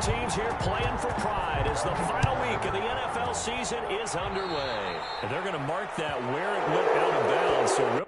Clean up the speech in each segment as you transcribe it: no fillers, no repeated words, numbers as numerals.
teams here playing for pride as the final week of the NFL season is underway. And they're going to mark that where it went out of bounds. So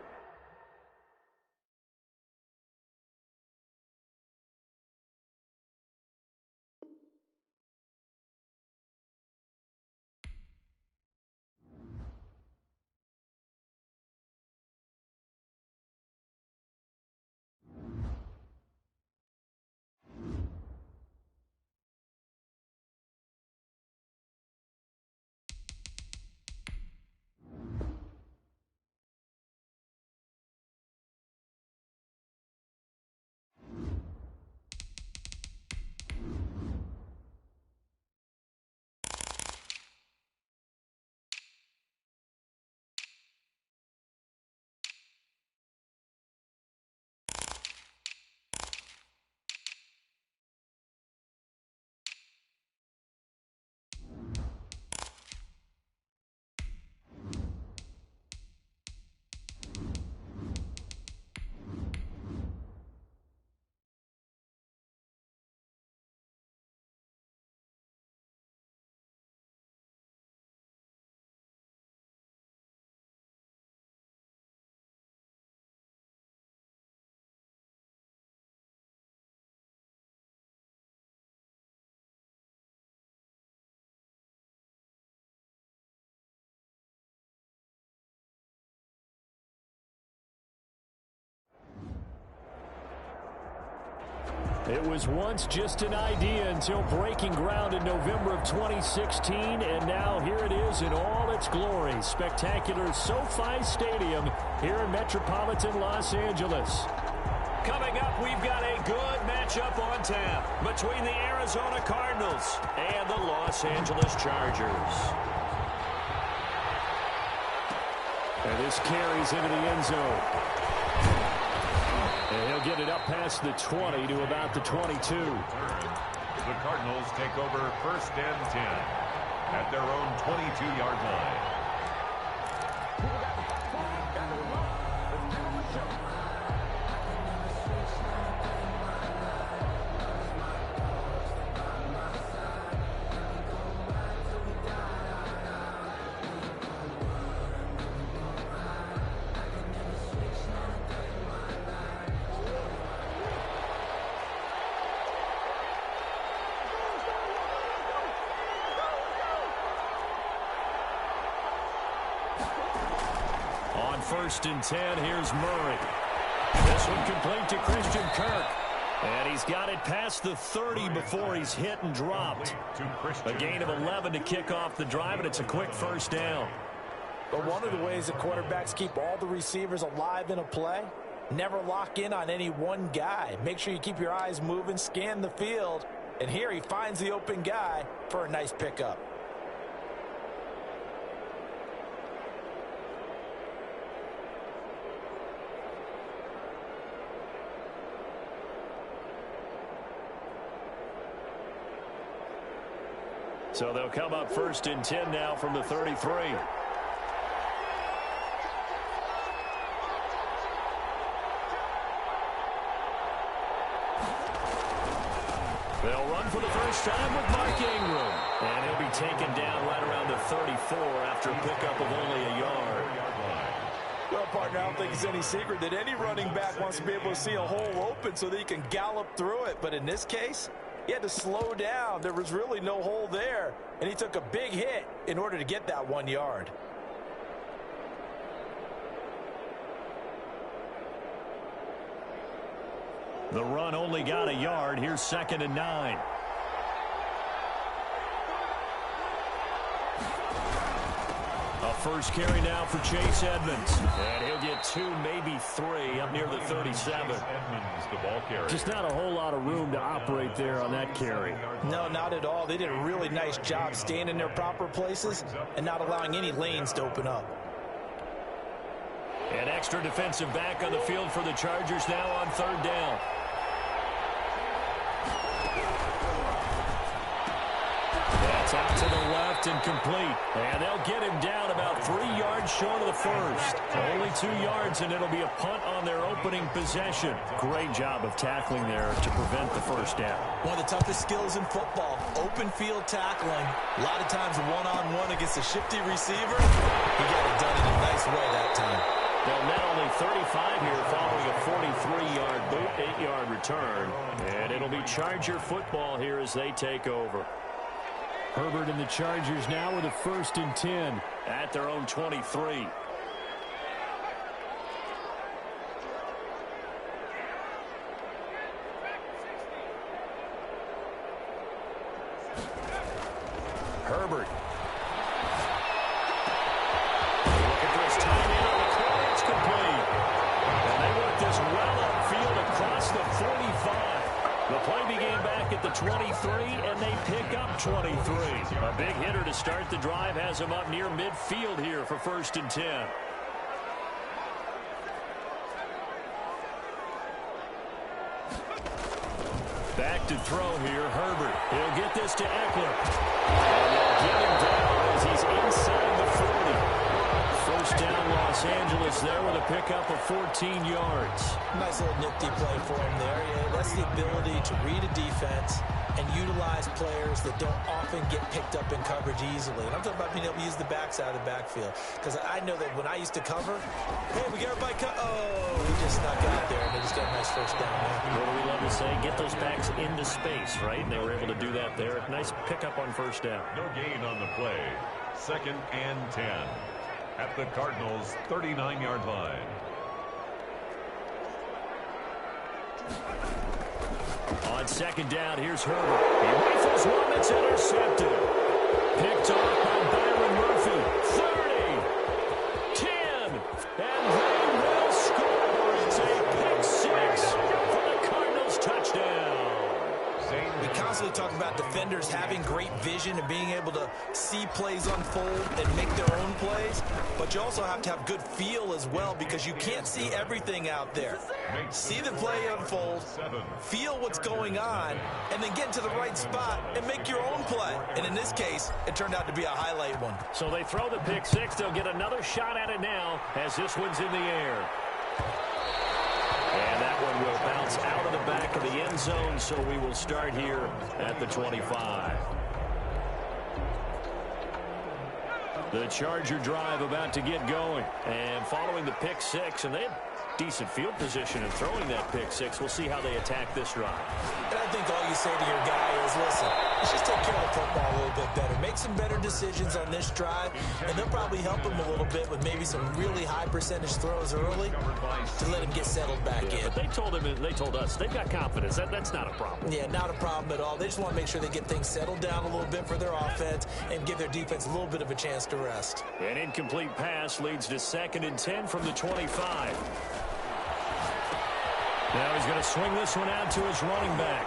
it was once just an idea until breaking ground in November of 2016, and now here it is in all its glory. Spectacular SoFi Stadium here in metropolitan Los Angeles. Coming up, we've got a good matchup on tap between the Arizona Cardinals and the Los Angeles Chargers. And this carries into the end zone. And he'll get it up past the 20 to about the 22. The Cardinals take over 1st and 10 at their own 22-yard line. On 1st and 10, here's Murray. This one complete to Christian Kirk. And he's got it past the 30 before he's hit and dropped. A gain of 11 to kick off the drive, and it's a quick 1st down. But one of the ways that quarterbacks keep all the receivers alive in a play, never lock in on any one guy. Make sure you keep your eyes moving, scan the field. And here he finds the open guy for a nice pickup. So they'll come up 1st and 10 now from the 33. They'll run for the first time with Mark Ingram. And he'll be taken down right around the 34 after a pickup of only a yard. Well, partner, I don't think it's any secret that any running back wants to be able to see a hole open so that he can gallop through it. But in this case, he had to slow down. There was really no hole there, and he took a big hit in order to get that 1 yard. The run only got a yard. Here's 2nd and 9. A first carry now for Chase Edmonds. And he'll get 2, maybe 3 up near the 37. Edmonds, the ball carrier. Just not a whole lot of room to operate there on that carry. No, not at all. They did a really nice job staying in their proper places and not allowing any lanes to open up. An extra defensive back on the field for the Chargers now on 3rd down. That's out to the left. Picked and complete. And they'll get him down about 3 yards short of the first. Only 2 yards, and it'll be a punt on their opening possession. Great job of tackling there to prevent the first down. One of the toughest skills in football, open field tackling. A lot of times one-on-one against a shifty receiver. He got it done in a nice way that time. They'll net only 35 here following a 43-yard boot, 8-yard return. And it'll be Charger football here as they take over. Herbert and the Chargers now with a 1st and 10 at their own 23. Herbert. Looking for his time in on the corner. It's complete. And they work this well upfield across the 45. The play began back at the 23, and they pick up 23. A big hitter to start the drive has him up near midfield here for 1st and 10. Back to throw here, Herbert. He'll get this to Eckler. And they'll get him down as he's inside the 40. 1st down, Los Angeles there with a pickup of 14 yards. Nice little nifty play for him there. Yeah, that's the ability to read a defense and utilize players that don't often get picked up in coverage easily. And I'm talking about being able to use the backside of the backfield. Because I know that when I used to cover, hey, we got everybody he just snuck out there, and they just got a nice 1st down there. What do we love to say? Get those backs into space, right? And they were able to do that there. Nice pickup on 1st down. No gain on the play. 2nd and 10 at the Cardinals' 39-yard line. On 2nd down, here's Herbert. He rifles one that's intercepted. Picked off by Byron Murphy. 30, 10, and they will score. It's a pick 6 for the Cardinals touchdown. We constantly talk about defenders having great vision and being able to see plays unfold and make their own plays, but you also have to have good feel as well because you can't see everything out there. See the play unfold, feel what's going on, and then get to the right spot and make your own play. And in this case, it turned out to be a highlight one. So they throw the pick 6. They'll get another shot at it now as this one's in the air. And that one will bounce out of the back of the end zone, so we will start here at the 25. The Charger drive about to get going. And following the pick 6, and they had decent field position in throwing that pick 6. We'll see how they attack this drive. And I think all you say to your guy is, listen, let's just take care of the football a little bit better. Make some better decisions on this drive, and they'll probably help him a little bit with maybe some really high percentage throws early to let him get settled back in. But they told us they've got confidence. That's not a problem. Yeah, not a problem at all. They just want to make sure they get things settled down a little bit for their offense and give their defense a little bit of a chance to rest. An incomplete pass leads to 2nd and 10 from the 25. Now he's going to swing this one out to his running back.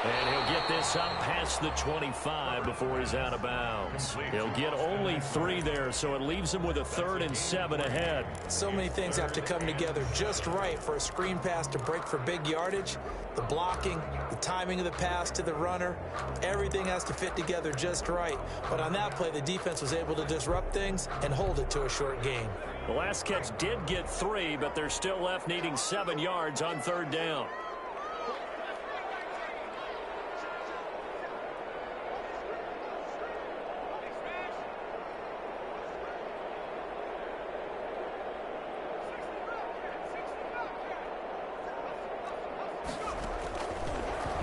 And he'll get this up past the 25 before he's out of bounds. He'll get only 3 there, so it leaves him with a 3rd and 7 ahead. So many things have to come together just right for a screen pass to break for big yardage. The blocking, the timing of the pass to the runner, everything has to fit together just right. But on that play, the defense was able to disrupt things and hold it to a short gain. The last catch did get 3, but they're still left needing 7 yards on 3rd down.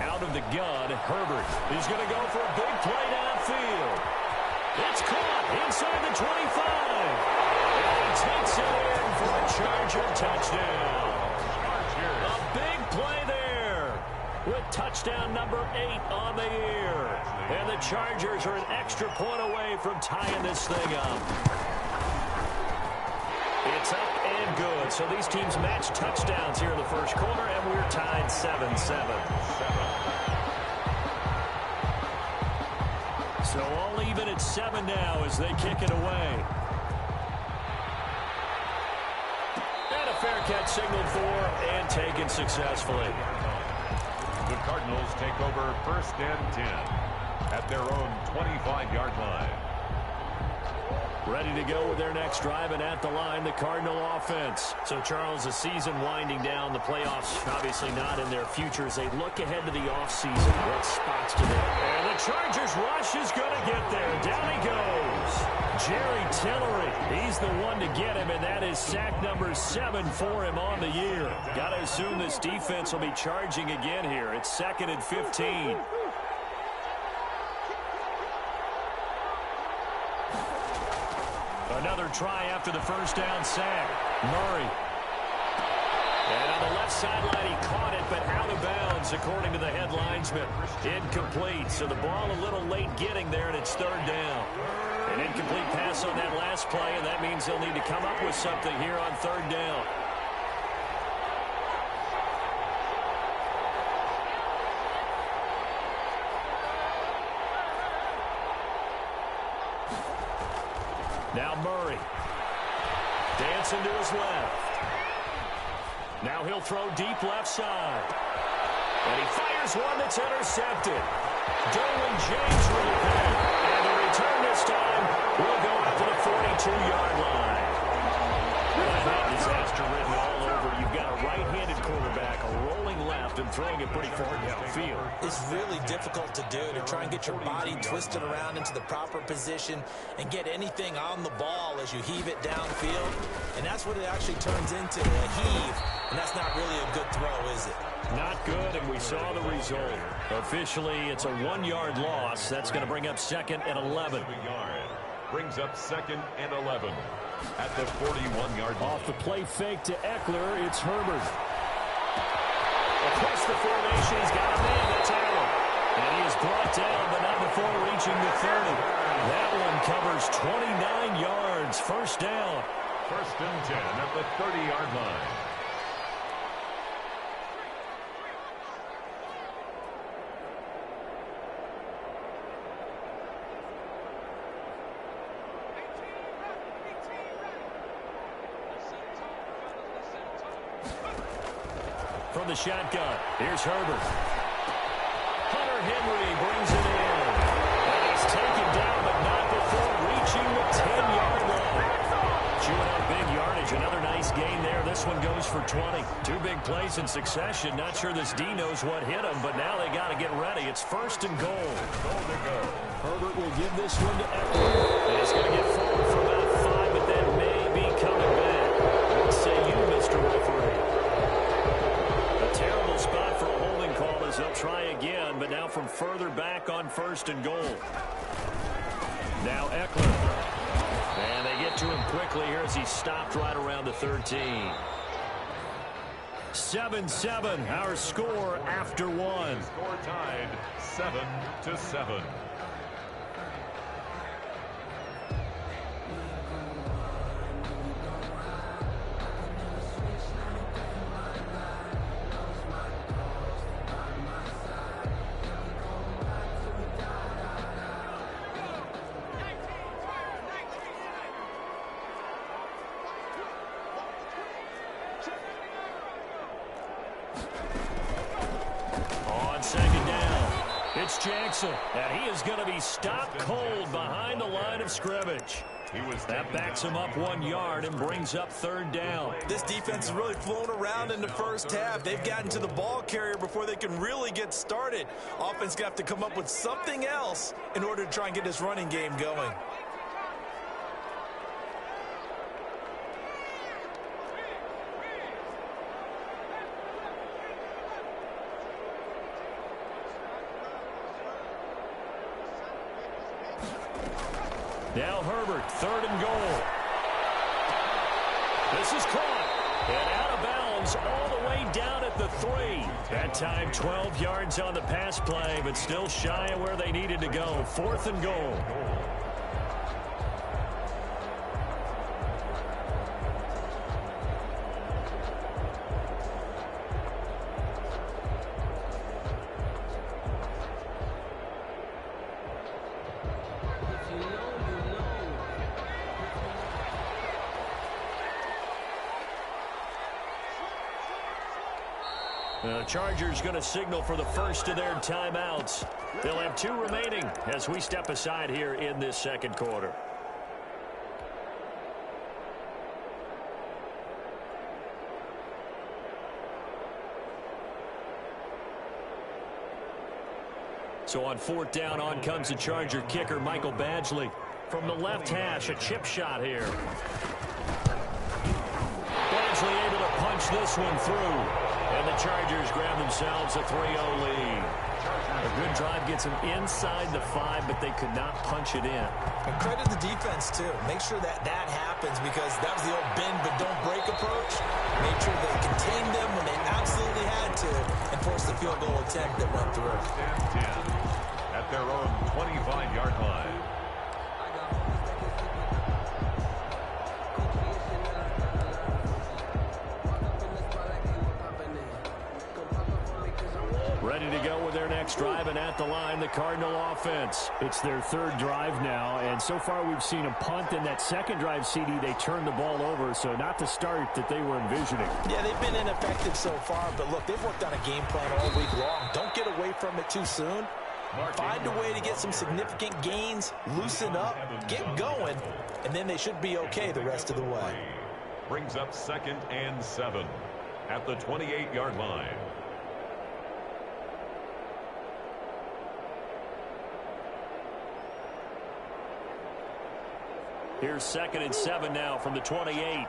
Out of the gun, Herbert is going to go for a big play downfield. It's caught inside the 25. And he takes it in for a Charger touchdown. A big play there with touchdown number 8 on the year. And the Chargers are an extra point away from tying this thing up. It's up and good. So these teams match touchdowns here in the first quarter, and we're tied 7-7. So all even at 7 now as they kick it away. And a fair catch signaled for and taken successfully. The Cardinals take over 1st and 10 at their own 25-yard line. Ready to go with their next drive, and at the line, the Cardinal offense. So, Charles, the season winding down, the playoffs obviously not in their future as they look ahead to the offseason. What spots do they? And the Chargers rush is going to get there. Down he goes. Jerry Tillery, he's the one to get him, and that is sack number 7 for him on the year. Got to assume this defense will be charging again here. It's 2nd and 15. Another try after the first down sack. Murray. And on the left sideline, he caught it, but out of bounds, according to the head linesman. Incomplete, so the ball a little late getting there, and it's 3rd down. An incomplete pass on that last play, and that means they'll need to come up with something here on 3rd down. Now Murray. Dancing to his left. Now he'll throw deep left side. And he fires one that's intercepted. Derwin James with a pick. And the return this time will go out to the 42-yard line. That disaster written all over. You've got a right-handed quarterback, a rolling left, and throwing it pretty far downfield. It's really difficult to do, to try and get your body twisted around into the proper position and get anything on the ball as you heave it downfield. And that's what it actually turns into, a heave. And that's not really a good throw, is it? Not good, and we saw the result. Officially, it's a 1-yard loss. That's going to bring up 2nd and 11. Brings up 2nd and 11 at the 41-yard line. Off the play fake to Eckler, it's Herbert. Across the formation, he's got a man, that's Allen. And he is brought down, but not before reaching the 30. That one covers 29 yards. 1st down. 1st and 10 at the 30-yard line. From the shotgun, here's Herbert. Hunter Henry brings it in. And he's taken down, but not before reaching the 10-yard line. Chewing up big yardage. Another nice gain there. This one goes for 20. 2 big plays in succession. Not sure this D knows what hit him, but now they got to get ready. It's 1st and goal. Goal to go. Herbert will give this one to Eckler. And he's going to get forward for about 5, but that may be coming back. What say you, Mr. Referee? Terrible spot for a holding call as they'll try again, but now from further back on 1st and goal. Now Eckler. And they get to him quickly here as he stopped right around the 13. 7-7, our score after 1. Score tied 7-7. Jackson, and he is going to be stopped cold behind the line of scrimmage. That backs him up 1 yard and brings up 3rd down. This defense is really flown around in the first half. They've gotten to the ball carrier before they can really get started. Offense got to come up with something else in order to try and get this running game going. Now Herbert, 3rd and goal. This is caught. And out of bounds all the way down at the 3. That time 12 yards on the pass play, but still shy of where they needed to go. 4th and goal. The Chargers going to signal for the first of their timeouts. They'll have 2 remaining as we step aside here in this 2nd quarter. So on 4th down, on comes the Charger kicker, Michael Badgley. From the left hash, a chip shot here. Badgley able to punch this one through. And the Chargers grab themselves a 3-0 lead. A good drive gets them inside the 5, but they could not punch it in. And credit the defense, too. Make sure that happens, because that was the old bend but don't break approach. Made sure they contained them when they absolutely had to and forced the field goal attempt that went through. 10 at their own 25-yard line. Ready to go with their next drive, and at the line, the Cardinal offense. It's their 3rd drive now, and so far we've seen a punt. In that second drive, CD, they turned the ball over, so not the start that they were envisioning. Yeah, they've been ineffective so far, but look, they've worked on a game plan all week long. Don't get away from it too soon. Find a way to get some significant gains, loosen up, get going, and then they should be okay the rest of the way. Brings up 2nd and 7 at the 28-yard line. Here's 2nd and 7 now from the 28.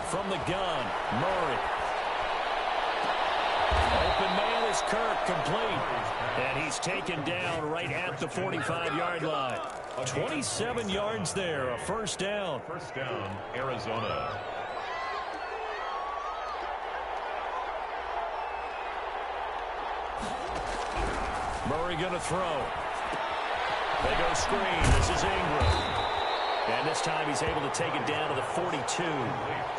From the gun, Murray. Open man is Kirk, complete. And he's taken down right at the 45-yard line. 27 yards there, a 1st down. 1st down, Arizona. Murray going to throw. They go screen. This is Ingram. And this time he's able to take it down to the 42.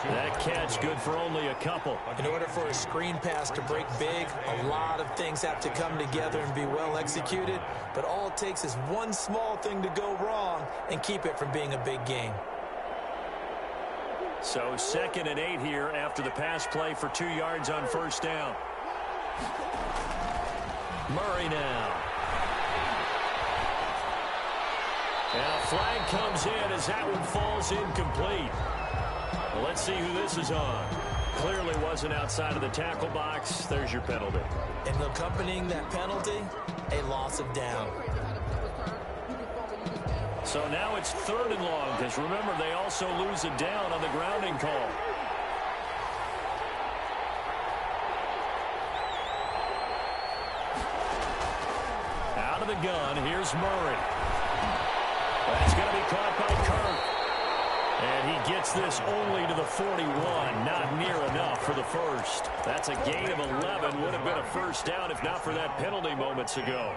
That catch good for only a couple. In order for a screen pass to break big, a lot of things have to come together and be well executed. But all it takes is one small thing to go wrong and keep it from being a big game. So 2nd and 8 here after the pass play for 2 yards on 1st down. Murray now. And a flag comes in as that one falls incomplete. Well, let's see who this is on. Clearly wasn't outside of the tackle box. There's your penalty. And accompanying that penalty, a loss of down. So now it's 3rd and long, because remember, they also lose a down on the grounding call. Out of the gun, here's Murray. That's going to be caught by Kirk. And he gets this only to the 41. Not near enough for the 1st. That's a gain of 11. Would have been a 1st down if not for that penalty moments ago.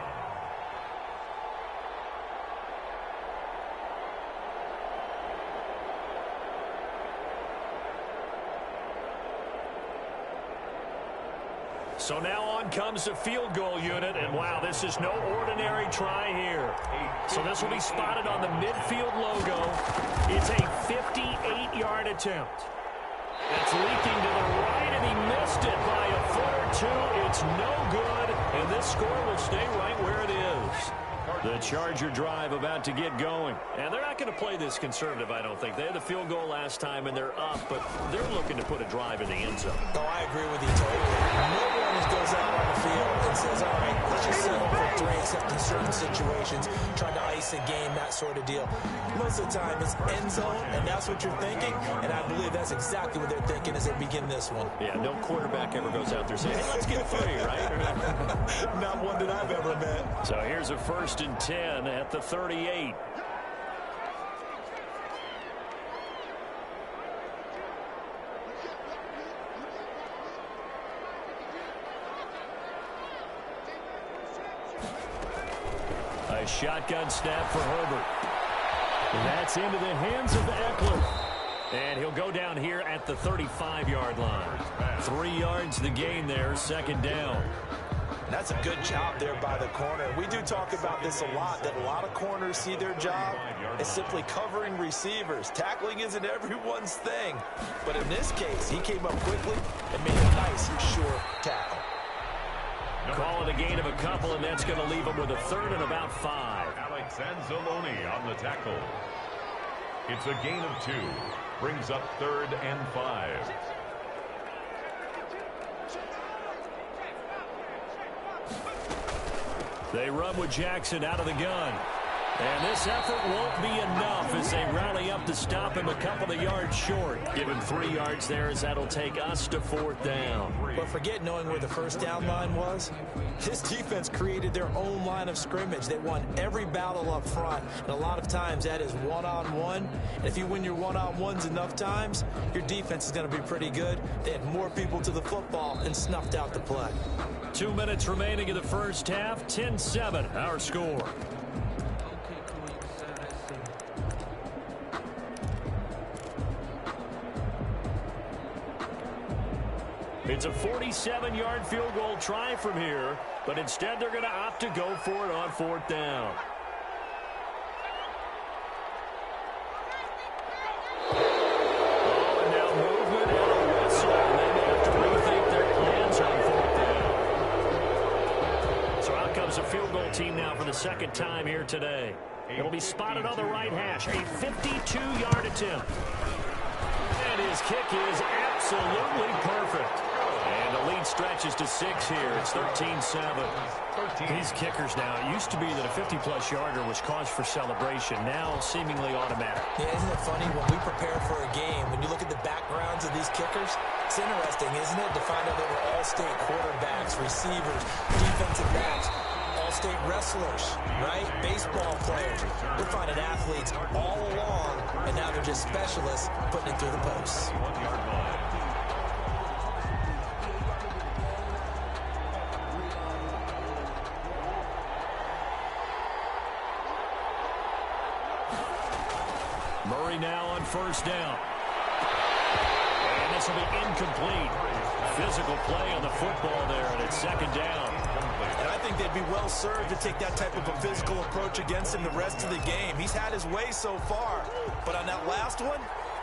So now on comes the field goal unit, and wow, this is no ordinary try here. So this will be spotted on the midfield logo. It's a 58-yard attempt. That's leaking to the right, and he missed it by a foot or two. It's no good, and this score will stay right where it is. The Charger drive about to get going. And they're not going to play this conservative, I don't think. They had the field goal last time, and they're up, but they're looking to put a drive in the end zone. Oh, I agree with you totally. No one just goes out on the field and says, all right, let's just settle for 3, except in certain situations, trying to ice a game, that sort of deal. Most of the time, it's end zone, and that's what you're thinking, and I believe that's exactly what they're thinking as they begin this one. Yeah, no quarterback ever goes out there saying, hey, let's get 3, right? Not one that I've ever met. So here's a 1st and 10 at the 38. A shotgun snap for Herbert. And that's into the hands of Eckler. And he'll go down here at the 35-yard line. 3 yards the gain there, 2nd down. That's a good job there by the corner. We do talk about this a lot, that a lot of corners see their job as simply covering receivers. Tackling isn't everyone's thing. But in this case, he came up quickly and made a nice, sure tackle. Call it a gain of a couple, and that's going to leave him with a third and about 5. Alex Anzalone on the tackle. It's a gain of 2. Brings up 3rd and 5. They run with Jackson out of the gun. And this effort won't be enough as they rally up to stop him a couple of yards short. Give him 3 yards there as that'll take us to 4th down. But forget knowing where the first down line was. This defense created their own line of scrimmage. They won every battle up front. And a lot of times that is one-on-one. And if you win your one-on-ones enough times, your defense is going to be pretty good. They had more people to the football and snuffed out the play. 2 minutes remaining in the first half. 10-7 our score. It's a 47-yard field goal try from here, but instead they're going to opt to go for it on 4th down. Oh, and now movement and a whistle. They may have to rethink their plans on 4th down. So out comes a field goal team now for the second time here today. It'll be spotted on the right hash. A 52-yard attempt. And his kick is absolutely perfect. And the lead stretches to 6 here. It's 13-7. These kickers now, it used to be that a 50-plus yarder was cause for celebration. Now seemingly automatic. Yeah, isn't it funny when we prepare for a game, when you look at the backgrounds of these kickers, it's interesting, isn't it, to find out they were all-state quarterbacks, receivers, defensive backs, all-state wrestlers, right? Baseball players. We're finding athletes all along, and now they're just specialists putting it through the posts. 1-yard line. Murray now on 1st down. And this will be incomplete. Physical play on the football there, and it's 2nd down. And I think they'd be well served to take that type of a physical approach against him the rest of the game. He's had his way so far, but on that last one,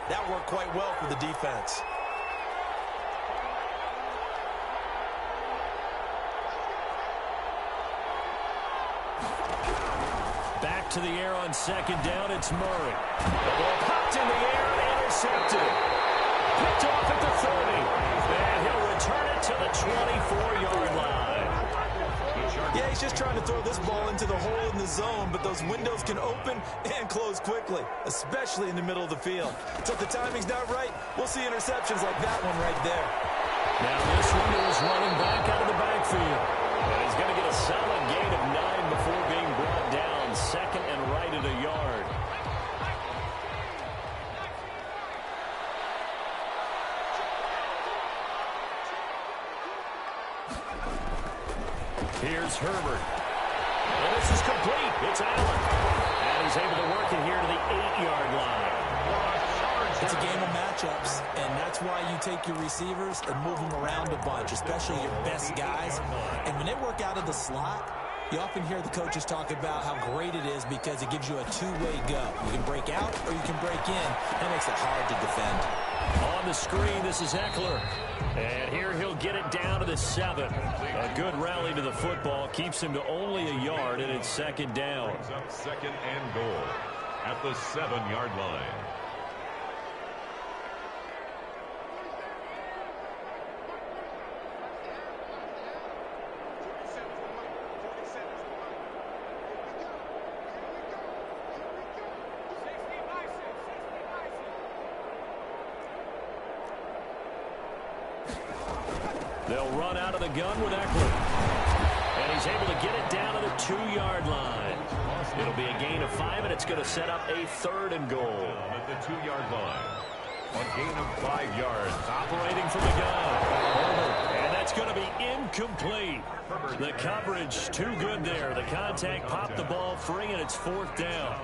that worked quite well for the defense. Back to the air on 2nd down, it's Murray. The ball popped in the air, intercepted. Picked off at the 30. And he'll return it to the 24-yard line. Yeah, he's just trying to throw this ball into the hole in the zone, but those windows can open and close quickly, especially in the middle of the field. So if the timing's not right, we'll see interceptions like that one right there. Now this one is running back out of the backfield. And he's going to get a solid gain of 9 before being brought down. 2nd and right at a yard. Here's Herbert. And this is complete. It's Allen. And he's able to work it here to the 8-yard line. It's a game of matchups, and that's why you take your receivers and move them around a bunch, especially your best guys. And when they work out of the slot, you often hear the coaches talk about how great it is because it gives you a two-way go. You can break out or you can break in. That makes it hard to defend. On the screen, this is Eckler. And here he'll get it down to the 7. A good rally to the football keeps him to only a yard, and it's 2nd down. Brings up 2nd and goal at the 7-yard line. They'll run out of the gun with Eckler. And he's able to get it down to the 2-yard line. It'll be a gain of 5, and it's going to set up a 3rd and goal. At the 2-yard line. A gain of 5 yards. Operating from the gun. And that's going to be incomplete. The coverage too good there. The contact popped the ball free, and it's 4th down.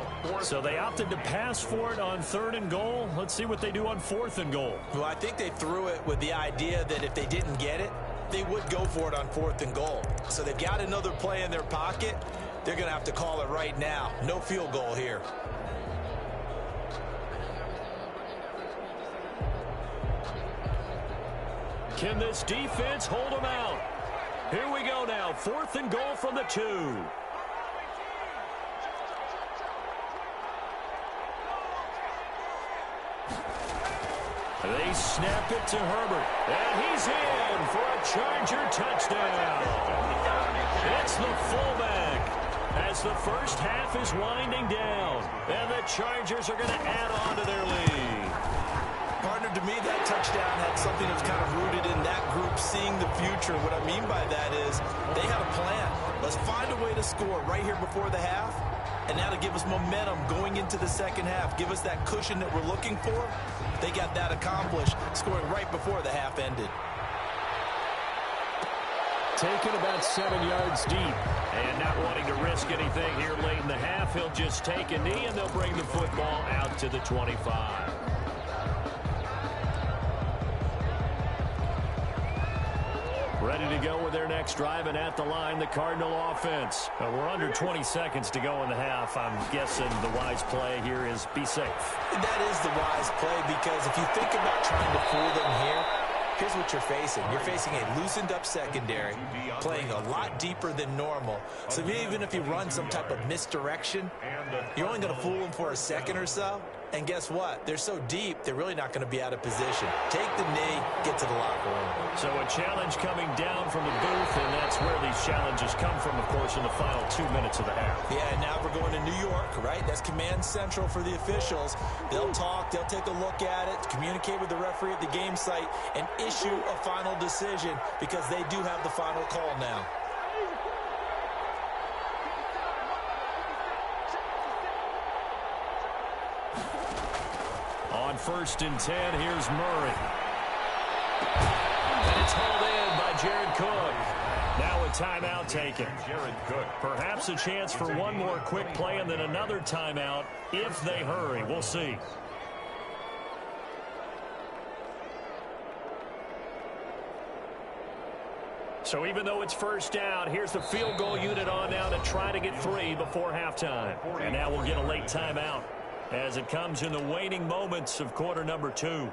So they opted to pass for it on 3rd and goal. Let's see what they do on 4th and goal. Well, I think they threw it with the idea that if they didn't get it, they would go for it on 4th and goal. So they've got another play in their pocket. They're going to have to call it right now. No field goal here. Can this defense hold them out? Here we go now. 4th and goal from the 2. They snap it to Herbert. And he's in for a Charger touchdown. It's the fullback as the first half is winding down. And the Chargers are going to add on to their lead. Partner, to me, that touchdown had something that was kind of rooted in that group seeing the future. What I mean by that is they had a plan. Let's find a way to score right here before the half, and now to give us momentum going into the second half, give us that cushion that we're looking for. They got that accomplished, scoring right before the half ended. Taken about 7 yards deep, and not wanting to risk anything here late in the half, he'll just take a knee, and they'll bring the football out to the 25. Ready to go with their next drive, and at the line, the Cardinal offense. We're under 20 seconds to go in the half. I'm guessing the wise play here is be safe. That is the wise play, because if you think about trying to fool them here, here's what you're facing. You're facing a loosened-up secondary, playing a lot deeper than normal. So even if you run some type of misdirection, you're only going to fool them for a second or so. And guess what? They're so deep, they're really not going to be out of position. Take the knee, get to the locker room. So a challenge coming down from the booth, and that's where these challenges come from, of course, in the final 2 minutes of the half. Yeah, and now we're going to New York, right? That's command central for the officials. They'll talk, they'll take a look at it, communicate with the referee at the game site, and issue a final decision, because they do have the final call now. On 1st and 10, here's Murray. And it's hauled in by Jared Cook. Now a timeout taken. Jared Cook. Perhaps a chance for one more quick play and then another timeout if they hurry. We'll see. So even though it's first down, here's the field goal unit on now to try to get 3 before halftime. And now we'll get a late timeout as it comes in the waning moments of quarter number 2.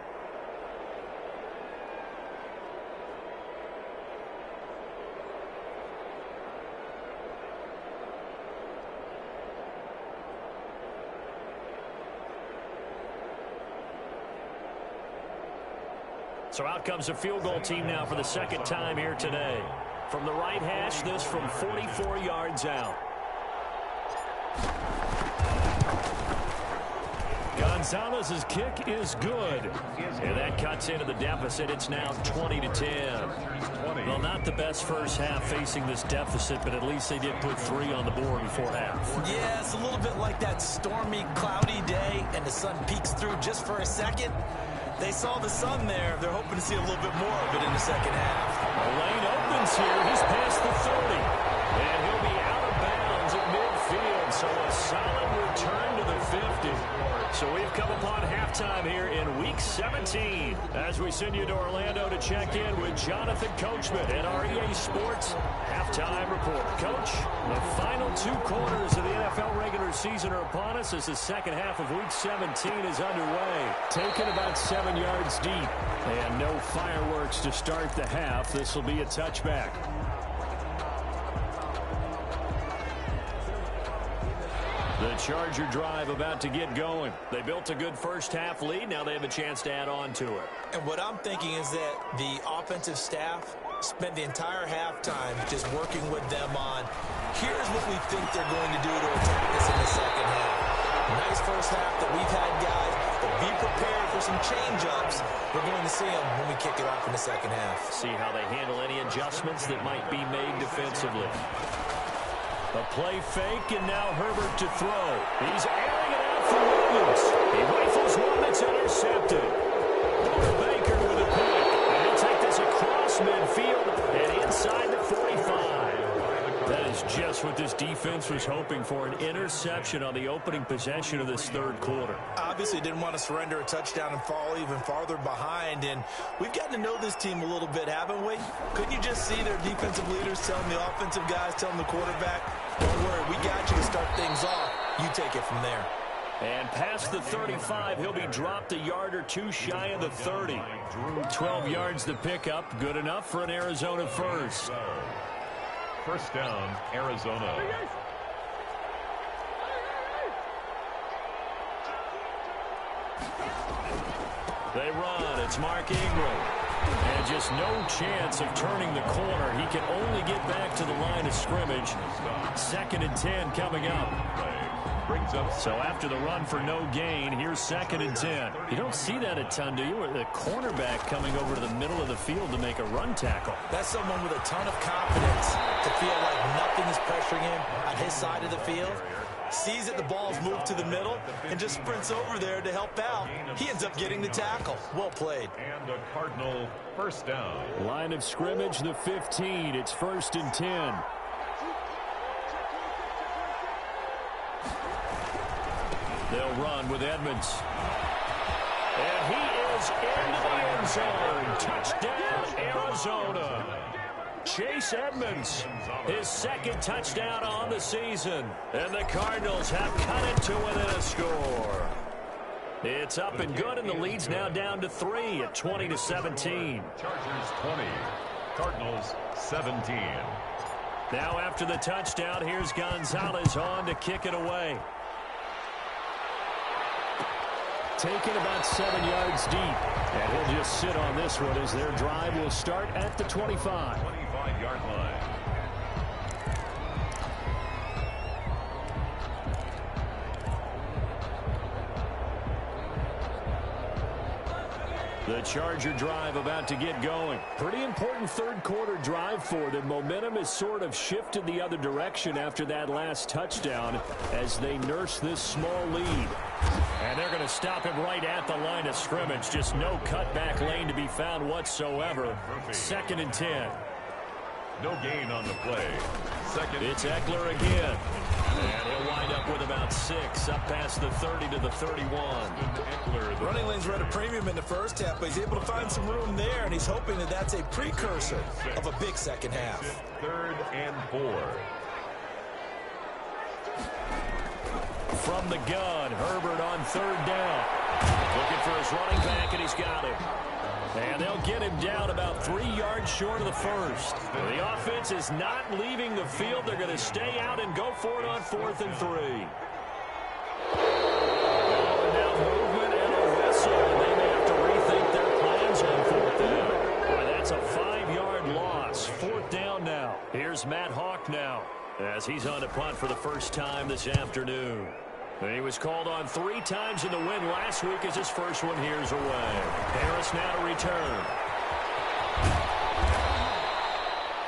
So out comes the field goal team now for the second time here today. From the right hash, this from 44 yards out. Gonzalez's kick is good. And that cuts into the deficit. It's now 20-10. Well, not the best first half facing this deficit, but at least they did put 3 on the board before half. Yeah, it's a little bit like that stormy, cloudy day, and the sun peeks through just for a second. They saw the sun there. They're hoping to see a little bit more of it in the second half. The lane opens here. He's past the 30. And he'll be out of bounds at midfield. So a solid return to the 50. So we've come upon halftime here in Week 17 as we send you to Orlando to check in with Jonathan Coachman at our EA Sports Halftime Report. Coach, the final 2 quarters of the NFL regular season are upon us as the second half of Week 17 is underway. Taken about 7 yards deep and no fireworks to start the half. This will be a touchback. The Charger drive about to get going. They built a good first half lead. Now they have a chance to add on to it. And what I'm thinking is that the offensive staff spent the entire halftime just working with them on, here's what we think they're going to do to attack us in the second half. Nice first half that we've had, guys, but be prepared for some change-ups. We're going to see them when we kick it off in the second half. See how they handle any adjustments that might be made defensively. A play fake, and now Herbert to throw. He's airing it out for Williams. He rifles one that's intercepted. Baker with a pick. And he'll take this across midfield and inside the 45. That is just what this defense was hoping for, an interception on the opening possession of this third quarter. obviously didn't want to surrender a touchdown and fall even farther behind. And we've gotten to know this team a little bit, haven't we? Couldn't you just see their defensive leaders telling the offensive guys, telling the quarterback, don't worry, we got you to start things off. You take it from there. And past the 35, he'll be dropped a yard or two shy of the 30. 12 yards to pick up. Good enough for an Arizona first. First down, Arizona. They run. It's Mark Ingram. And just no chance of turning the corner. He can only get back to the line of scrimmage. 2nd and 10 coming up. So after the run for no gain, here's 2nd and 10. You don't see that a ton, do you? The cornerback coming over to the middle of the field to make a run tackle. That's someone with a ton of confidence to feel like nothing is pressuring him on his side of the field. Sees that the ball's moved to the middle and just sprints over there to help out. He ends up getting the tackle. Well played. And a Cardinal first down. Line of scrimmage, the 15. It's 1st and 10. They'll run with Edmonds. And he is into the end zone. Touchdown, Arizona. Chase Edmonds, his 2nd touchdown on the season. And the Cardinals have cut it to within a score. It's up and good, and the lead's now down to 3 at 20-17. Chargers 20, Cardinals 17. Now after the touchdown, here's Gonzalez on to kick it away. Taken about 7 yards deep. And he'll just sit on this one as their drive will start at the 25. 25-yard line. The Charger drive about to get going. Pretty important third quarter drive for them. Momentum has sort of shifted the other direction after that last touchdown as they nurse this small lead. And they're going to stop him right at the line of scrimmage. Just no cutback lane to be found whatsoever. 2nd and 10. No gain on the play. Second. It's Eckler again. And he'll wind up with about 6 up past the 30 to the 31. Running lanes were at a premium in the first half, but he's able to find some room there, and he's hoping that that's a precursor of a big second half. 3rd and 4. From the gun, Herbert on 3rd down. Looking for his running back, and he's got him. And they'll get him down about 3 yards short of the first. The offense is not leaving the field. They're going to stay out and go for it on 4th and 3. Now movement and a whistle. They may have to rethink their plans on 4th down. Boy, that's a 5-yard loss. 4th down now. Here's Matt Hawk now as he's on to punt for the first time this afternoon. He was called on 3 times in the win last week as his first one here's away. Harris now to return.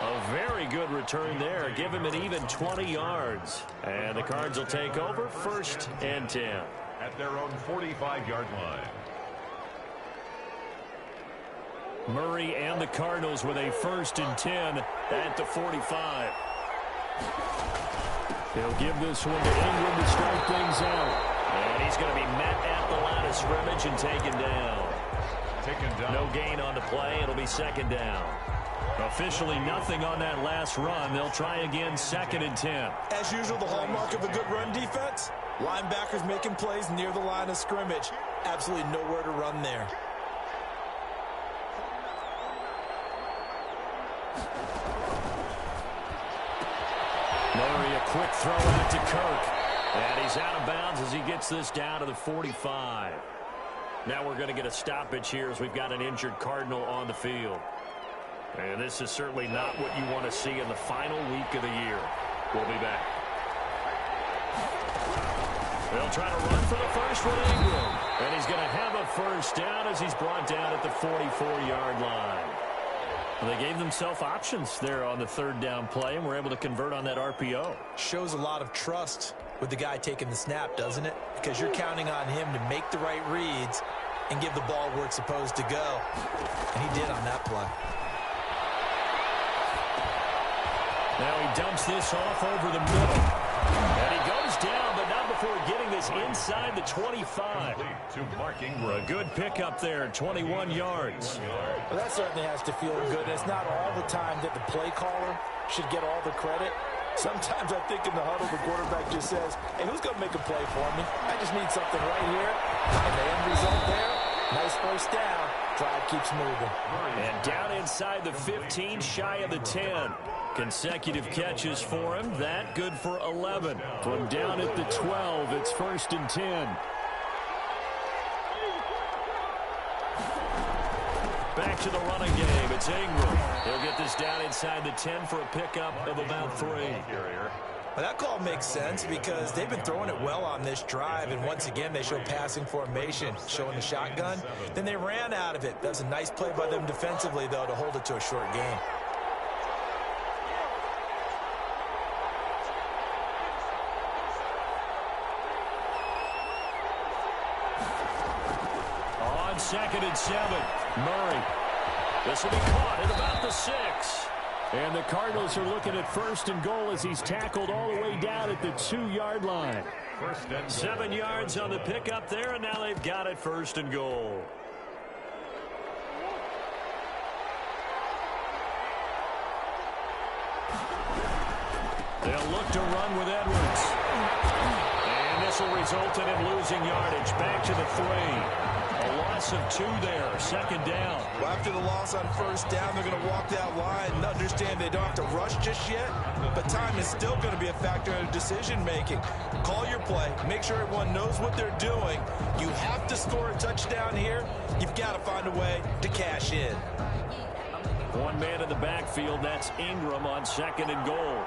A very good return there. Give him an even 20 yards. And the Cards will take over 1st and 10. At their own 45-yard line. Murray and the Cardinals with a 1st and 10 at the 45. He'll give this one to Ingram to start things out. And he's going to be met at the line of scrimmage and taken down. No gain on the play. It'll be 2nd down. Officially nothing on that last run. They'll try again 2nd and 10. As usual, the hallmark of a good run defense, linebackers making plays near the line of scrimmage. Absolutely nowhere to run there. Murray, a quick throw out to Kirk. And he's out of bounds as he gets this down to the 45. Now we're going to get a stoppage here as we've got an injured Cardinal on the field. And this is certainly not what you want to see in the final week of the year. We'll be back. They'll try to run for the first with Ingram. And he's going to have a first down as he's brought down at the 44-yard line. Well, they gave themselves options there on the 3rd down play and were able to convert on that RPO. Shows a lot of trust with the guy taking the snap, doesn't it? Because you're counting on him to make the right reads and give the ball where it's supposed to go. And he did on that play. Now he dumps this off over the middle. And he goes down, but not before getting this is inside the 25. A good pickup there, 21 yards. Well, that certainly has to feel good. It's not all the time that the play caller should get all the credit. Sometimes I think in the huddle, the quarterback just says, hey, who's going to make a play for me? I just need something right here. And the end result there, nice first down. Drive keeps moving. And down inside the 15, shy of the 10. Consecutive catches for him. That good for 11. From down at the 12, it's 1st and 10. Back to the running game. It's Ingram. He'll get this down inside the 10 for a pickup of about 3. Well, that call makes sense because they've been throwing it well on this drive, and once again they show passing formation, showing the shotgun. Then they ran out of it. That was a nice play by them defensively, though, to hold it to a short game. On 2nd and 7, Murray. This will be caught at about the 6. And the Cardinals are looking at 1st and goal as he's tackled all the way down at the 2-yard line. 7 yards on the pickup there, and now they've got it 1st and goal. They'll look to run with Edwards. And this will result in him losing yardage. Back to the 3. A loss of 2 there, 2nd down. Well, after the loss on 1st down, they're going to walk that line and understand they don't have to rush just yet, but time is still going to be a factor in decision-making. Call your play. Make sure everyone knows what they're doing. You have to score a touchdown here. You've got to find a way to cash in. One man in the backfield, that's Ingram on 2nd and goal.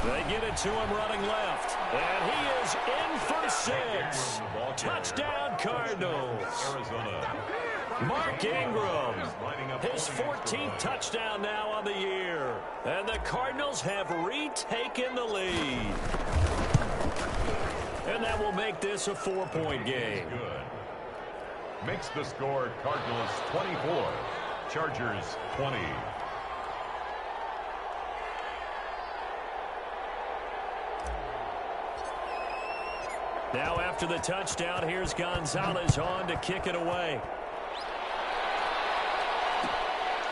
They get it to him running left. And he is in for 6. Touchdown, Cardinals. Mark Ingram, his 14th touchdown now on the year. And the Cardinals have retaken the lead. And that will make this a 4-point game. Makes the score Cardinals 24, Chargers 20. Now after the touchdown, here's Gonzalez on to kick it away.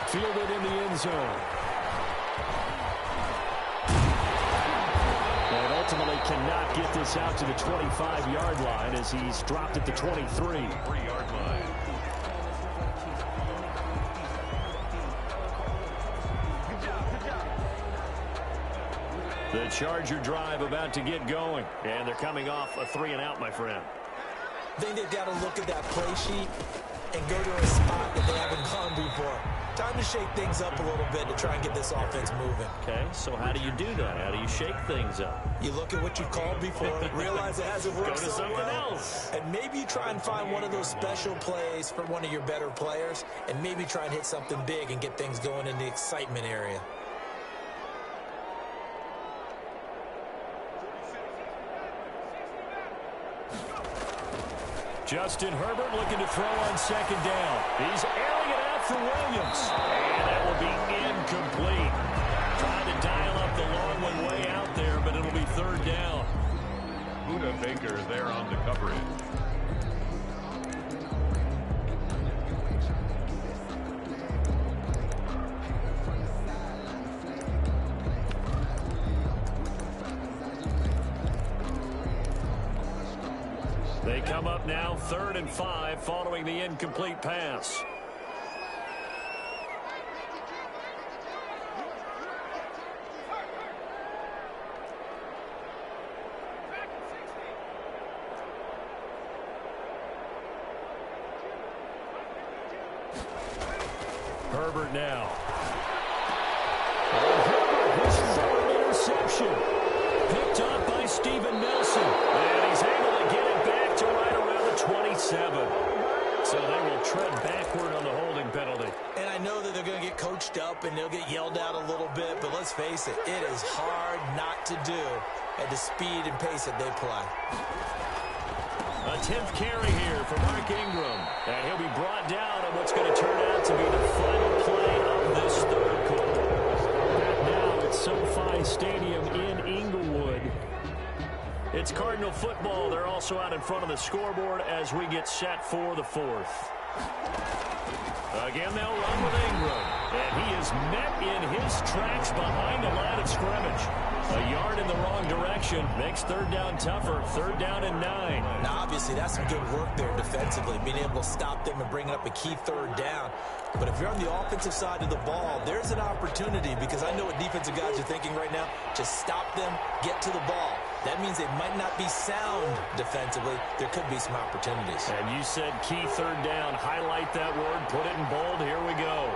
Fielded in the end zone. And ultimately cannot get this out to the 25-yard line as he's dropped at the 23. 3-yard line. The Charger drive about to get going. And they're coming off a 3-and-out, my friend. I think they've got to look at that play sheet and go to a spot that they haven't gone before. Time to shake things up a little bit to try and get this offense moving. Okay, so how do you do that? How do you shake things up? You look at what you called before, realize it hasn't worked Go to so something well, else. and maybe you try and find one of those special plays for one of your better players, and maybe try and hit something big and get things going in the excitement area. Justin Herbert looking to throw on 2nd down. He's airing it out for Williams. And that will be incomplete. Trying to dial up the long one way out there, but it'll be 3rd down. Buda Baker there on the coverage. They come up now 3rd and 5 following the incomplete pass. Herbert now. And Herbert, his 3rd interception. Picked up by Steven Nelson. And he's able to get it back to right around the 27. So they will tread backward on the holding penalty. And I know that they're going to get coached up and they'll get yelled at a little bit, but let's face it, it is hard not to do at the speed and pace that they play. A 10th carry here for Mark Ingram. And he'll be brought down on what's going to turn out to be the final play of this third quarter. Back now at SoFi Stadium in Inglewood. It's Cardinal football. They're also out in front of the scoreboard as we get set for the fourth. Again, they'll run with Ingram. And he is met in his tracks behind the line of scrimmage. A yard in the wrong direction makes third down tougher. Third down and 9. Now, obviously, that's some good work there defensively, being able to stop them and bring up a key third down. But if you're on the offensive side of the ball, there's an opportunity, because I know what defensive guys are thinking right now. Just stop them, get to the ball. That means they might not be sound defensively. There could be some opportunities. And you said key third down. Highlight that word. Put it in bold. Here we go.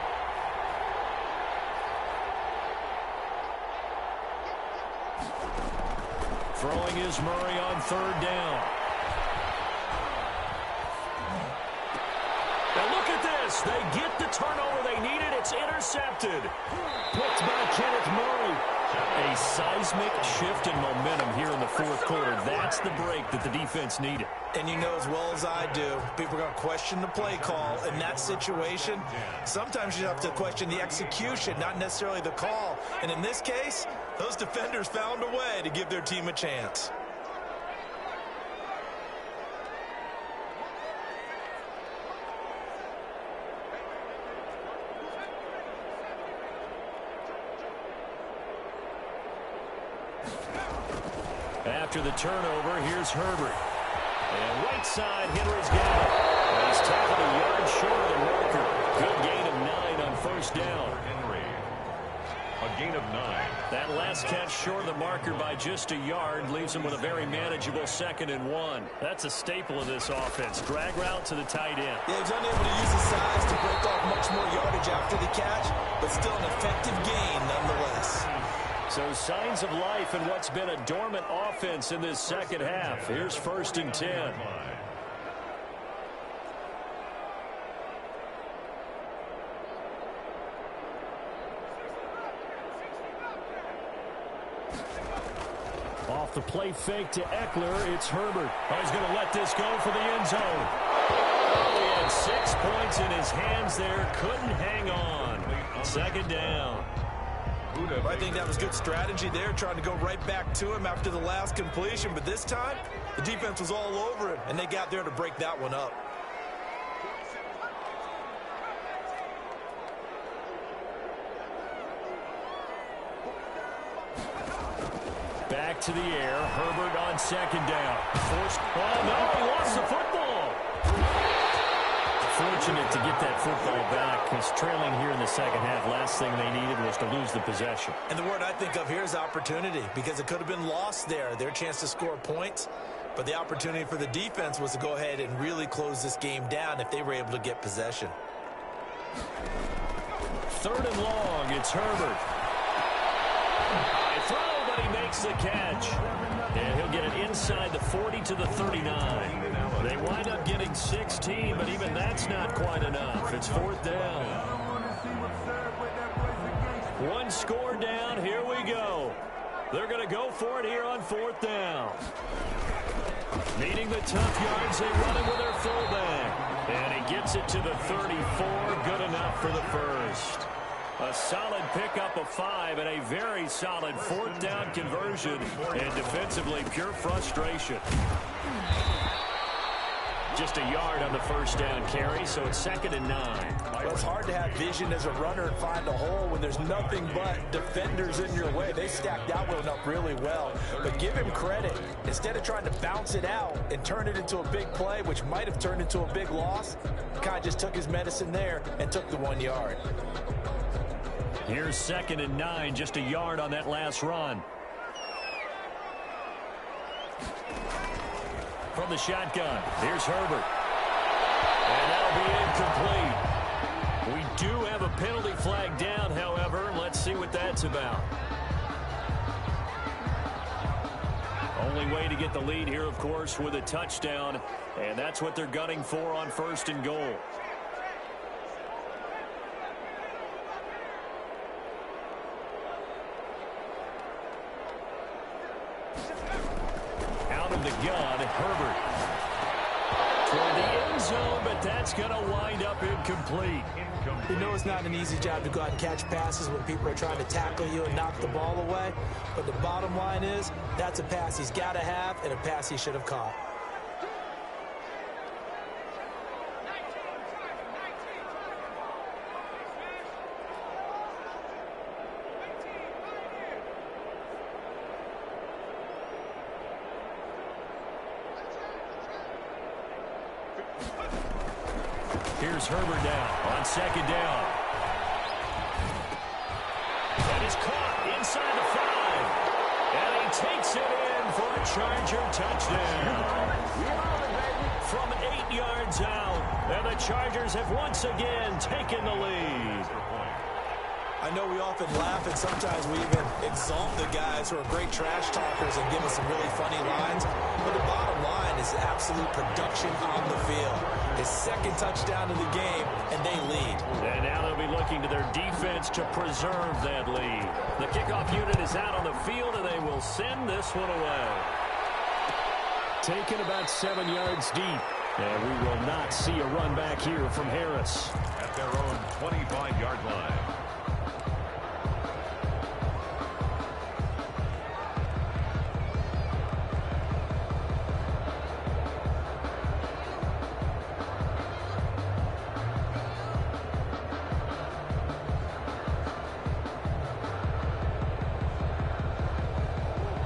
Throwing is Murray on third down. Now look at this. They get the turnover they needed. It's intercepted. Picked by Kenneth Murray. A seismic shift in momentum here in the fourth quarter. That's the break that the defense needed. And you know as well as I do, people are going to question the play call in that situation. Sometimes you have to question the execution, not necessarily the call. And in this case, those defenders found a way to give their team a chance. After the turnover, here's Herbert. And right side, Henry's got it. And he's tackled a yard short of the marker. Good gain of 9 on first down. Henry, a gain of 9. That last catch short of the marker by just a yard leaves him with a very manageable 2nd and 1. That's a staple of this offense. Drag route to the tight end. Yeah, he's unable to use his size to break off much more yardage after the catch, but still an effective gain nonetheless. So signs of life in what's been a dormant offense in this second half. Here's 1st and 10. Off the play fake to Eckler, it's Herbert. Oh, he's going to let this go for the end zone. Oh, he had 6 points in his hands there. Couldn't hang on. 2nd down. I think that was good strategy there, trying to go right back to him after the last completion. But this time, the defense was all over him, and they got there to break that one up. Back to the air. Herbert on 2nd down. Forced. Oh, no, he lost the football. Fortunate to get that football back. He's trailing here in the second half. Last thing they needed was to lose the possession. And the word I think of here is opportunity, because it could have been lost there. Their chance to score points. But the opportunity for the defense was to go ahead and really close this game down if they were able to get possession. 3rd and long. It's Herbert. High throw, but he makes the catch. And he'll get it inside the 40 to the 39. They wind up getting 16, but even that's not quite enough. It's 4th down. 1 score down. Here we go. They're going to go for it here on 4th down. Needing the tough yards, they run it with their fullback. And he gets it to the 34. Good enough for the first. A solid pickup of 5 and a very solid 4th down conversion. And defensively, pure frustration. Just a yard on the first down carry, so it's 2nd and 9. Well, it's hard to have vision as a runner and find a hole when there's nothing but defenders in your way. They stacked that one up really well. But give him credit. Instead of trying to bounce it out and turn it into a big play, which might have turned into a big loss, kind of just took his medicine there and took the 1 yard. Here's 2nd and 9, just a yard on that last run. From the shotgun, here's Herbert. And that'll be incomplete. We do have a penalty flag down, however. Let's see what that's about. Only way to get the lead here, of course, with a touchdown. And that's what they're gunning for on 1st and goal. Out of the gun, Herbert. zone, but that's going to wind up incomplete. You know it's not an easy job to go out and catch passes when people are trying to tackle you and knock the ball away. But the bottom line is, that's a pass he's got to have and a pass he should have caught. Here's Herbert now on second down. And it's caught inside the 5. And he takes it in for a Charger touchdown. From 8 yards out. And the Chargers have once again taken the lead. I know we often laugh and sometimes we even exalt the guys who are great trash talkers and give us some really funny lines. But the bottom line is absolute production on the field. His second touchdown of the game, and they lead. And now they'll be looking to their defense to preserve that lead. The kickoff unit is out on the field, and they will send this one away. Taken about 7 yards deep. And we will not see a run back here from Harris. At their own 25-yard line.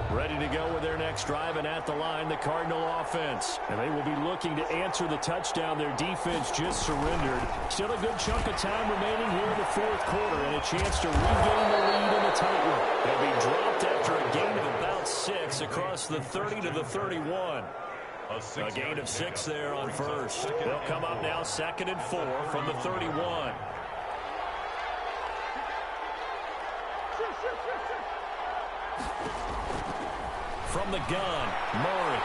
Ready to go with their next drive, and at the line, the Cardinal offense. And they will be looking to answer the touchdown their defense just surrendered. Still a good chunk of time remaining here in the fourth quarter, and a chance to regain the lead in the tightrope. They'll be dropped after a gain of about 6 across the 30 to the 31. A gain of 6 there on first. They'll come up now 2nd and 4 from the 31. From the gun, Murray.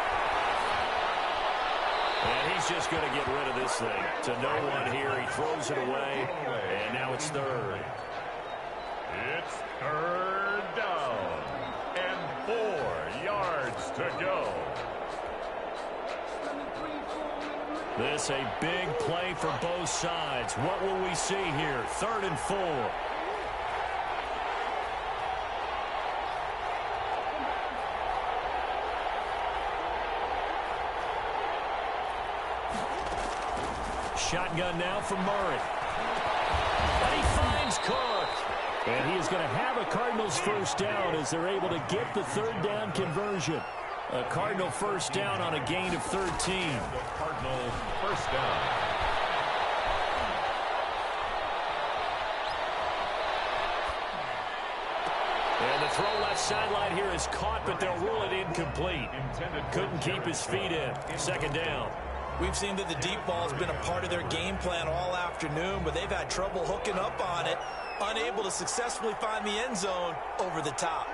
And he's just going to get rid of this thing. To no one here. He throws it away. And now it's 3rd. It's 3rd down. And 4 yards to go. This a big play for both sides. What will we see here? 3rd and 4. Shotgun now from Murray. And he finds Cook. And he is going to have a Cardinals first down as they're able to get the 3rd down conversion. A Cardinal first down on a gain of 13. Cardinal first down. And the throw left sideline here is caught, but they'll rule it incomplete. Couldn't keep his feet in. 2nd down. We've seen that the deep ball has been a part of their game plan all afternoon, but they've had trouble hooking up on it, unable to successfully find the end zone over the top.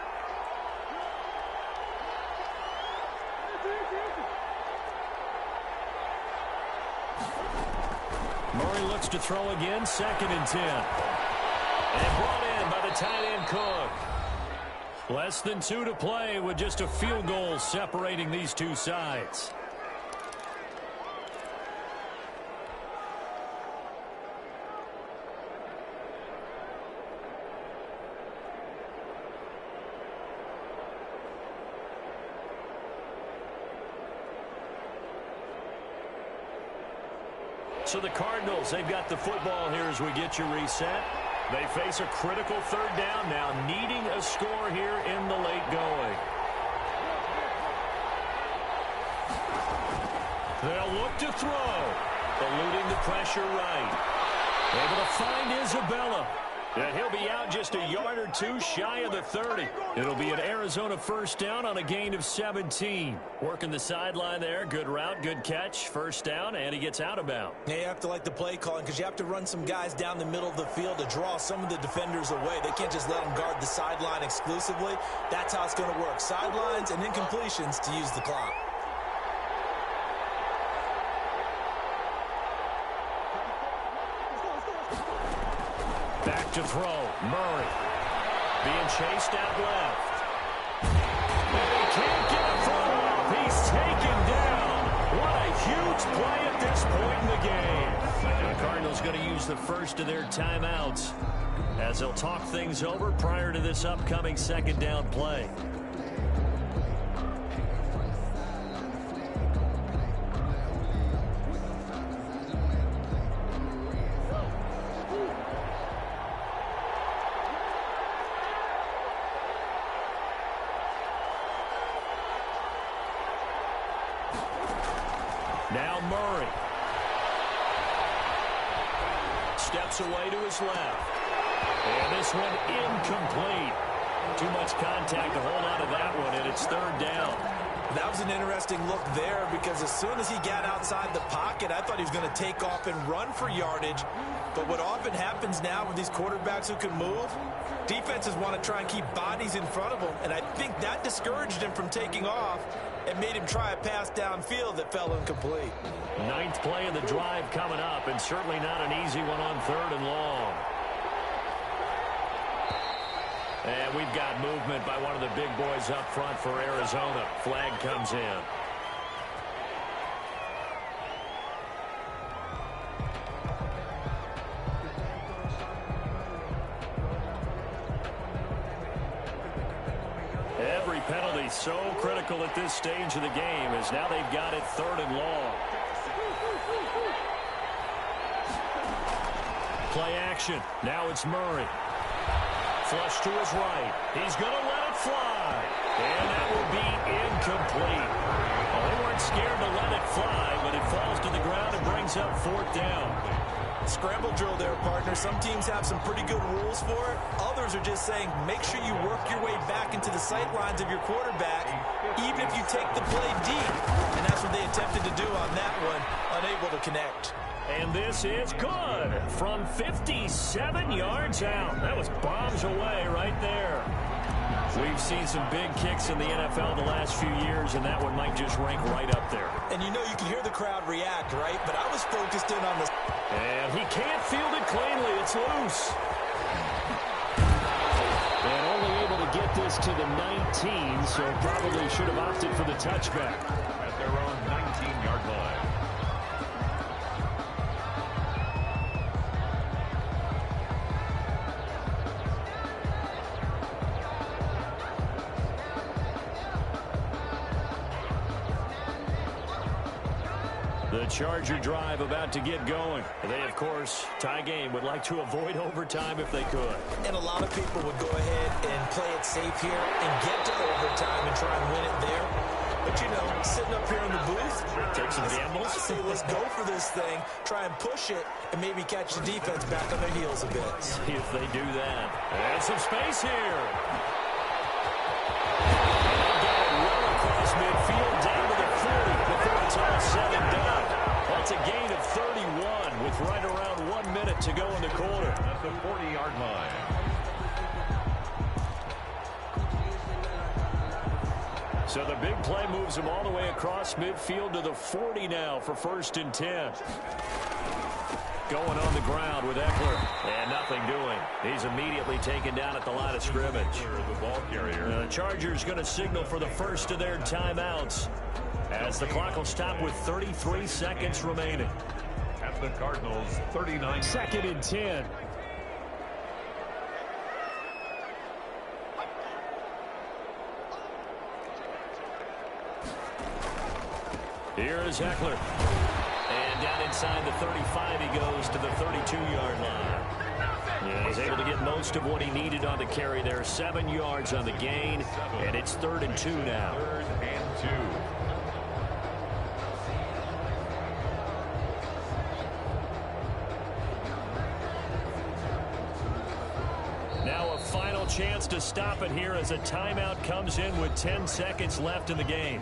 Murray looks to throw again, 2nd and 10. And brought in by the tight end Cook. Less than 2 to play with just a field goal separating these two sides. So the Cardinals, they've got the football here as we get you reset. They face a critical 3rd down now, needing a score here in the late going. They'll look to throw. Eluding the pressure right. Able to find Isabella. And he'll be out just a yard or 2 shy of the 30. It'll be an Arizona first down on a gain of 17. Working the sideline there. Good route, good catch. First down, and he gets out of bounds. Yeah, you have to like the play calling because you have to run some guys down the middle of the field to draw some of the defenders away. They can't just let them guard the sideline exclusively. That's how it's going to work. Sidelines and incompletions to use the clock. Back to throw. Murray being chased out left. And he can't get a throw off. He's taken down. What a huge play at this point in the game. And the Cardinals going to use the first of their timeouts as they'll talk things over prior to this upcoming second down play. Now Murray. Steps away to his left. And this one incomplete. Too much contact to hold on to that one, and it's third down. That was an interesting look there because as soon as he got outside the pocket, I thought he was going to take off and run for yardage. But what often happens now with these quarterbacks who can move, defenses want to try and keep bodies in front of them, and I think that discouraged him from taking off and made him try a pass downfield that fell incomplete. Ninth play of the drive coming up, and certainly not an easy one on third and long. And we've got movement by one of the big boys up front for Arizona. Flag comes in. Every penalty so critical at this stage of the game as now they've got it third and long. Play action. Now it's Murray. Flush to his right. He's going to let it fly. And that will be incomplete. Well, they weren't scared to let it fly, but it falls to the ground and brings up fourth down. Scramble drill there, partner. Some teams have some pretty good rules for it. Others are just saying make sure you work your way back into the sight lines of your quarterback, even if you take the play deep. And that's what they attempted to do on that one, unable to connect. And this is good from 57 yards out. That was bombs away right there. We've seen some big kicks in the NFL the last few years, and that one might just rank right up there. And you know you can hear the crowd react, right? But I was focused in on the... And he can't field it cleanly. It's loose. And only able to get this to the 19, so probably should have opted for the touchback. At their own 19-yard line. The Charger drive about to get going. They, of course, tie game, would like to avoid overtime if they could. And a lot of people would go ahead and play it safe here and get to overtime and try and win it there. But, you know, sitting up here in the booth, take some gambles. I say let's go for this thing, try and push it, and maybe catch the defense back on their heels a bit. See if they do that. And some space here. Well across midfield, down to the 40 before it's all said and done. That's a gain of 31 with right around 1 minute to go in the quarter. At the 40-yard line. So the big play moves him all the way across midfield to the 40 now for 1st and 10. Going on the ground with Eckler, and nothing doing. He's immediately taken down at the line of scrimmage. The ball carrier. The Chargers going to signal for the first of their timeouts as the clock will stop with 33 seconds remaining. At the Cardinals, 39. 2nd and 10. Here is Eckler. And down inside the 35, he goes to the 32-yard line. Yeah, he's able to get most of what he needed on the carry there. 7 yards on the gain, and it's 3rd and 2 now. 3rd and 2. Now a final chance to stop it here as a timeout comes in with 10 seconds left in the game.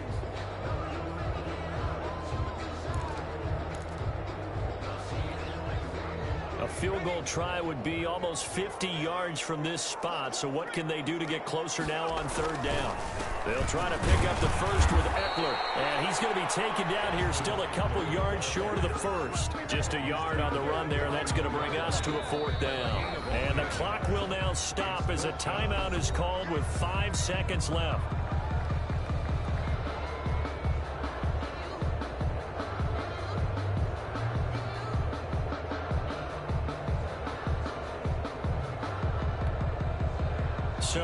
A field goal try would be almost 50 yards from this spot, so what can they do to get closer now on 3rd down? They'll try to pick up the first with Eckler, and he's going to be taken down here still a couple yards short of the first. Just a yard on the run there, and that's going to bring us to a 4th down. And the clock will now stop as a timeout is called with 5 seconds left.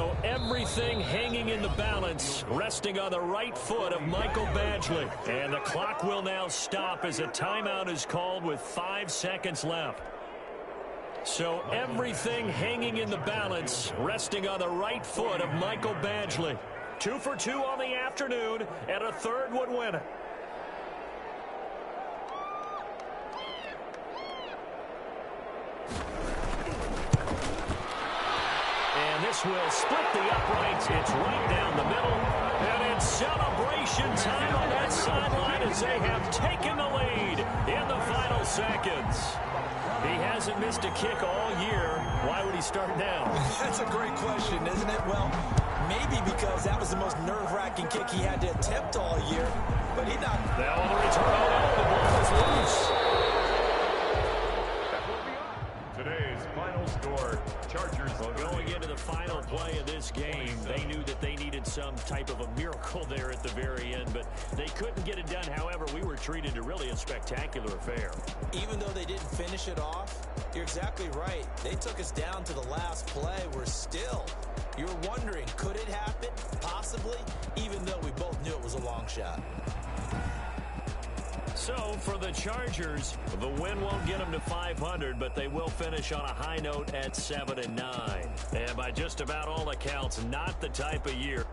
So everything hanging in the balance, resting on the right foot of Michael Badgley. And the clock will now stop as a timeout is called with 5 seconds left. So everything hanging in the balance, resting on the right foot of Michael Badgley. 2 for 2 on the afternoon, and a third would win it. And this will split the uprights. It's right down the middle. And it's celebration time on that sideline as they have taken the lead in the final seconds. He hasn't missed a kick all year. Why would he start now? That's a great question, isn't it? Well, maybe because that was the most nerve-wracking kick he had to attempt all year. But he not. Now on the return, the ball is loose. That will be all. Today's final score, Chargers. Well, going into the final play of this game, they knew that they needed some type of a miracle there at the very end, but they couldn't get it done. However, we were treated to really a spectacular affair. Even though they didn't finish it off, you're exactly right. They took us down to the last play. We're still. You're wondering, could it happen? Possibly, even though we both knew it was a long shot. So, for the Chargers, the win won't get them to 500, but they will finish on a high note at 7-9. And by just about all accounts, not the type of year.